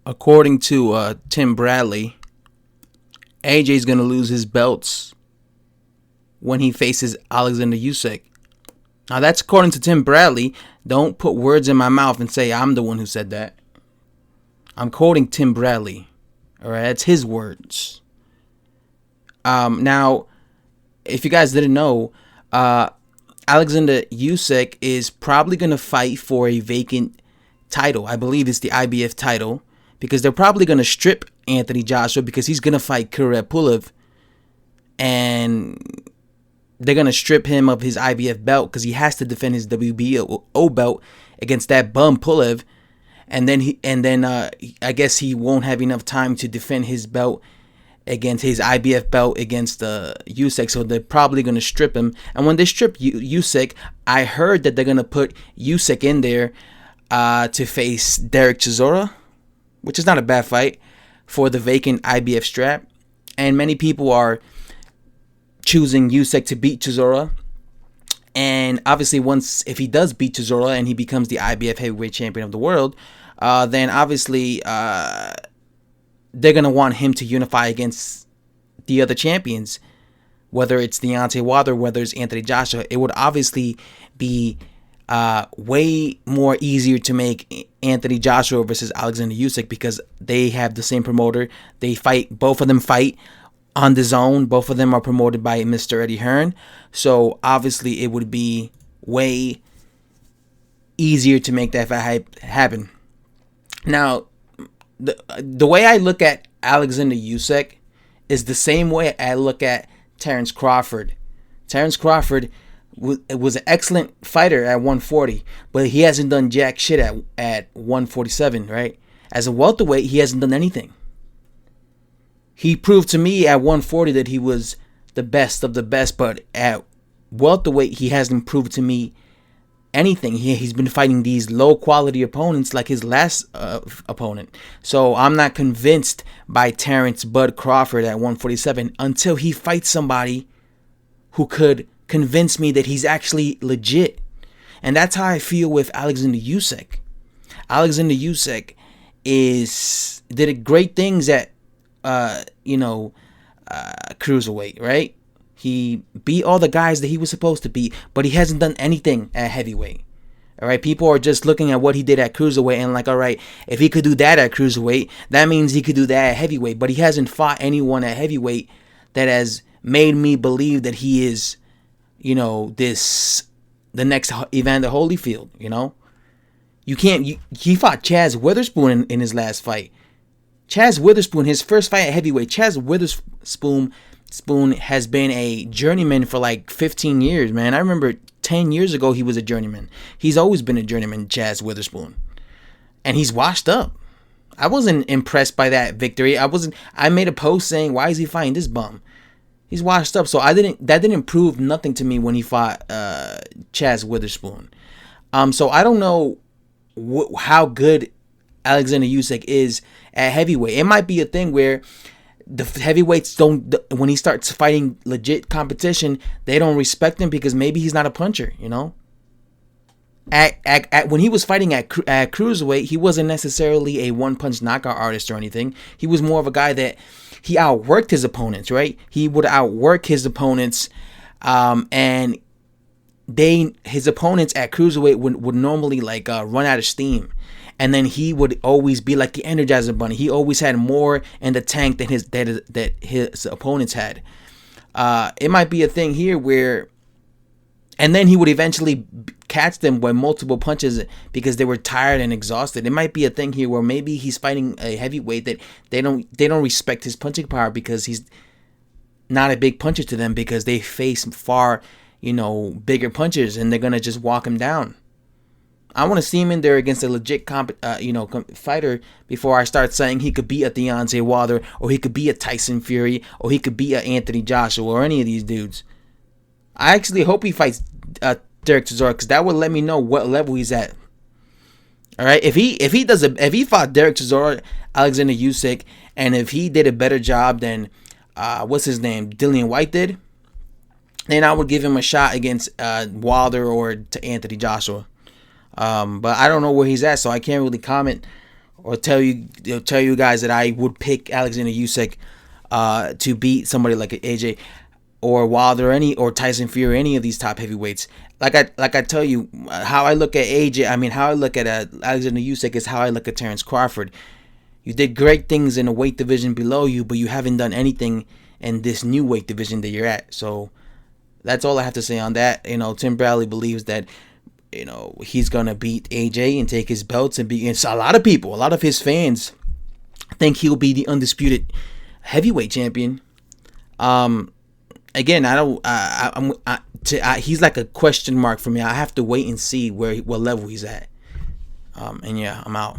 according to Tim Bradley, AJ's going to lose his belts when he faces Oleksandr Usyk. Now, that's according to Tim Bradley. Don't put words in my mouth and say I'm the one who said that. I'm quoting Tim Bradley. All right, that's his words. Now, if you guys didn't know, Oleksandr Usyk is probably going to fight for a vacant title. I believe it's the IBF title, because they're probably going to strip Anthony Joshua because he's going to fight Kirill Pulev, and they're going to strip him of his IBF belt because he has to defend his WBO belt against that bum Pulev, and then I guess he won't have enough time to defend his belt against his IBF belt against Usyk, so they're probably going to strip him. And when they strip Usyk, I heard that they're going to put Usyk in there to face Derek Chisora, which is not a bad fight for the vacant IBF strap. And many people are choosing Usyk to beat Chisora. And obviously, if he does beat Chisora and he becomes the IBF heavyweight champion of the world, then obviously they're going to want him to unify against the other champions, whether it's Deontay Wilder, whether it's Anthony Joshua. It would obviously be way more easier to make Anthony Joshua versus Oleksandr Usyk because they have the same promoter. Both of them fight on the zone. Both of them are promoted by Mr. Eddie Hearn. So obviously it would be way easier to make that fight happen. Now, the way I look at Oleksandr Usyk is the same way I look at Terence Crawford. Terence Crawford was an excellent fighter at 140, but he hasn't done jack shit at 147, right? As a welterweight, he hasn't done anything. He proved to me at 140 that he was the best of the best, but at welterweight, he hasn't proved to me anything. He's been fighting these low quality opponents like his last opponent. So I'm not convinced by Terence Bud Crawford at 147 until he fights somebody who could convince me that he's actually legit. And that's how I feel with Oleksandr Usyk. Oleksandr Usyk did great things at cruiserweight, right? He beat all the guys that he was supposed to beat, but he hasn't done anything at heavyweight. All right, people are just looking at what he did at cruiserweight and like, all right, if he could do that at cruiserweight, that means he could do that at heavyweight. But he hasn't fought anyone at heavyweight that has made me believe that he is, the next Evander Holyfield. He fought Chaz Witherspoon in his last fight. Chaz Witherspoon, his first fight at heavyweight. Chaz Witherspoon has been a journeyman for like 15 years, man. I remember 10 years ago he was a journeyman. He's always been a journeyman, Chaz Witherspoon. And he's washed up. I wasn't impressed by that victory. I made a post saying, why is he fighting this bum? He's washed up. So that didn't prove nothing to me when he fought Chaz Witherspoon. So I don't know how good Oleksandr Usyk is at heavyweight. It might be a thing where the heavyweights when he starts fighting legit competition, they don't respect him because maybe he's not a puncher, When he was fighting at cruiserweight, he wasn't necessarily a one-punch knockout artist or anything. He was more of a guy that he outworked his opponents, right? He would outwork his opponents, and his opponents at cruiserweight would normally run out of steam. And then he would always be like the Energizer Bunny. He always had more in the tank than his opponents had. It might be a thing here where, and then he would eventually catch them by multiple punches because they were tired and exhausted. It might be a thing here where maybe he's fighting a heavyweight that they don't respect his punching power because he's not a big puncher to them because they face far, bigger punchers and they're gonna just walk him down. I want to see him in there against a legit fighter before I start saying he could beat a Deontay Wilder or he could be a Tyson Fury or he could be a Anthony Joshua or any of these dudes. I actually hope he fights Derek Chisora because that would let me know what level he's at. All right, if he fought Derek Chisora, Oleksandr Usyk, and if he did a better job than what's his name, Dillian White did, then I would give him a shot against Wilder or to Anthony Joshua. But I don't know where he's at, so I can't really comment or tell you guys that I would pick Alexander Usyk to beat somebody like AJ or Wilder or Tyson Fury, any of these top heavyweights. Like I tell you, how I look at AJ, I mean how I look at Alexander Usyk is how I look at Terrence Crawford. You did great things in a weight division below you, but you haven't done anything in this new weight division that you're at. So that's all I have to say on that. Tim Bradley believes that he's gonna beat AJ and take his belts and be. And so a lot of his fans think he'll be the undisputed heavyweight champion. Again, I don't. He's like a question mark for me. I have to wait and see what level he's at. And yeah, I'm out.